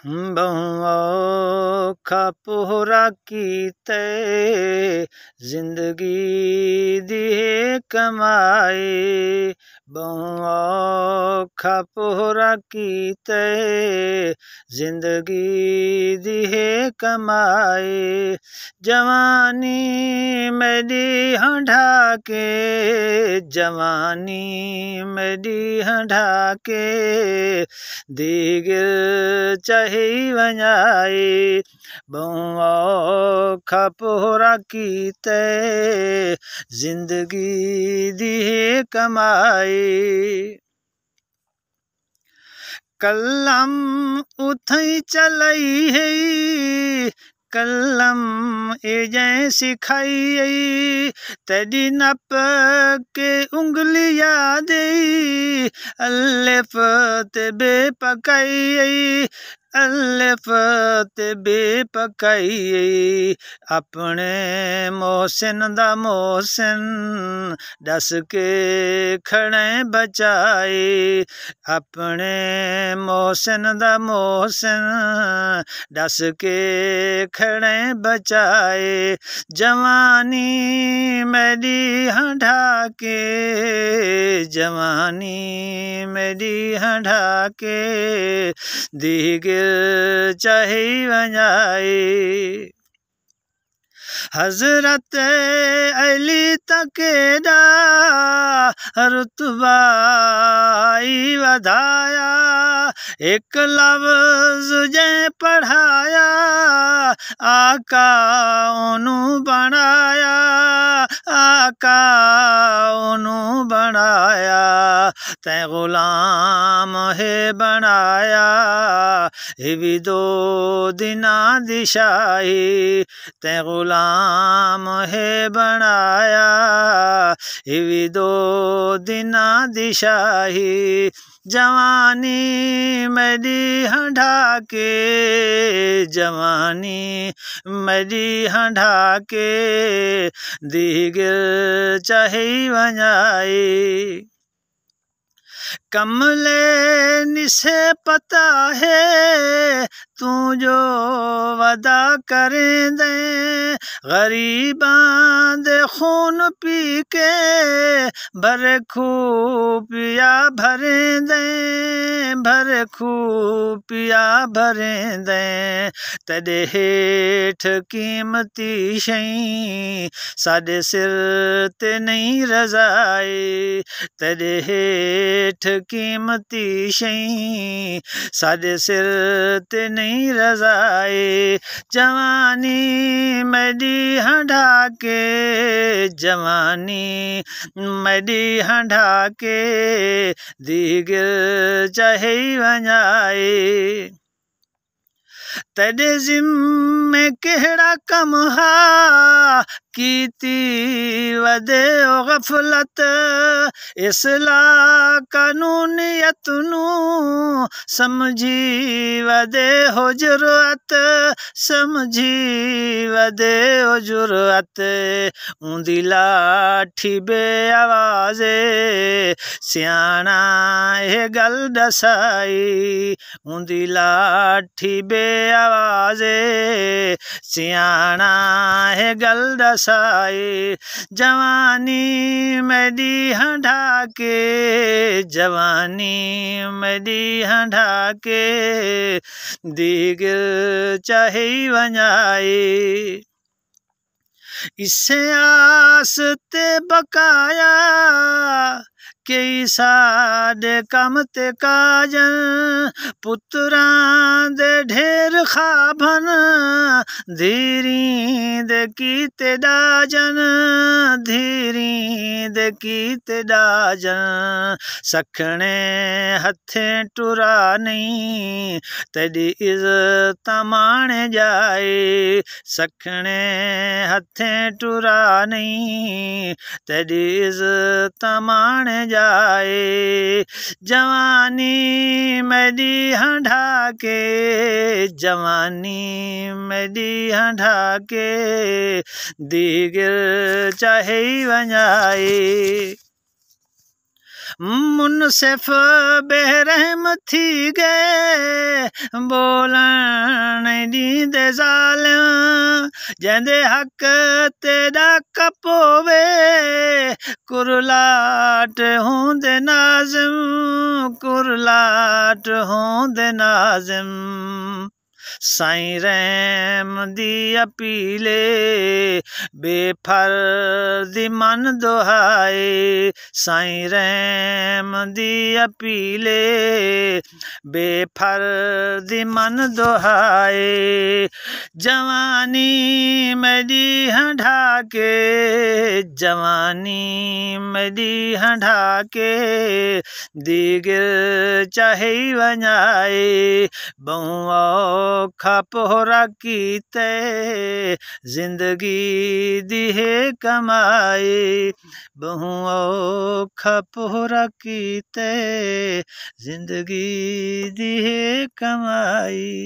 बहु खपुरा कीते जिंदगी दी कमाई बहु खपुरा कीते जिंदगी दी कमाई जवानी मेरी हंढा के जवानी मेरी हंढा के दीगिर चाही वञाई बहु खपुरा कीते जिंदगी दी कमाई कलम उथई चलई है कलम एजें सिखाई तेरी नप के उंगलियां दे अलिफ ते बे पकाई अलिफ ते बे पकाई अपने मोहसिन दा मोहसिन दस के खड़े बचाए अपने मोहसिन दा मोहसिन दस के खड़े बचाए जवानी मेरी हंढा के जवानी मेरी हंढा के दीगिर चाही वञाई हजरत अली तकेदा रुतबाई वधाया एक लफ्ज़ जे पढ़ाया आका ओनू बनाया आका ओनू बनाया तै गुलाम है बनाया ये भी दो दिना दिशाई तै गुलाम है बनाया ये भी दो दिना दिशाही जवानी मेरी हंढा के जवानी मेरी हंढा के दीगिर चाही वञाई कमले निसे पता है तू जो वदा करें दे गरीबां दे खून पी के भरे खूपिया भरे दे भरे खूपिया भरे दे तेरे हेठ कीमती शई साडे सिर ते नहीं रजाई तेरे हेठ कीमती शई साडे सिर ते नहीं रजाई जवानी मेरी हंढा के जवानी मेरी हंढा के दीगिर चाही वञाई तेरे ज़िम्मे केड़ा कम हा कीती वदे गफलत इस्लाह कानूनियत नू समझी वदे हो जुरअत समझी वदे हो जुरअत ऊंदी लाठी बे आवाज़े सियाणा ये गल दसाई ऊंदी लाठी बे आवाज़े सियाणा है गल दसाई जवानी मेरी हंढा के जवानी मेरी हंढा के दीगिर चाही वञाई इसे आस ते बकाया कई साडे कम ते काजन पुत्रां दे ढेर खाभन धीरी दे कीते डाजन धीरी दे कीते डाजन सखणे हथें टुरा नहीं तेरी इज्जत माणे जाए सखणे हथें टुरा नहीं तेरी इज्जत माणे जाए जवानी मेरी हंढा के जवानी मेरी हंढा के दीगिर चाही वञाई मुनसिफ़ बेरहम थी गए बोलण ॾींदे ज़ालिम जंहिंजे हक़ ते ॾाक पोवे कुरलाट हूंदे नाज़िम कुरलाट हूंदे नाज़िम साईं रहम दी अपीले बेफर्दी मन दुहाए साईं रहम दी अपीले बेफर्दी मन दुहाए जवानी में ॾींहं ढाके जवानी में ॾींहं ढाके दीगिर चाहे वञाए बहु औखा पोहरा कीते ज़िंदगी दी है कमाए बहु औखा पोहरा कीते ज़िंदगी दी है कमाई।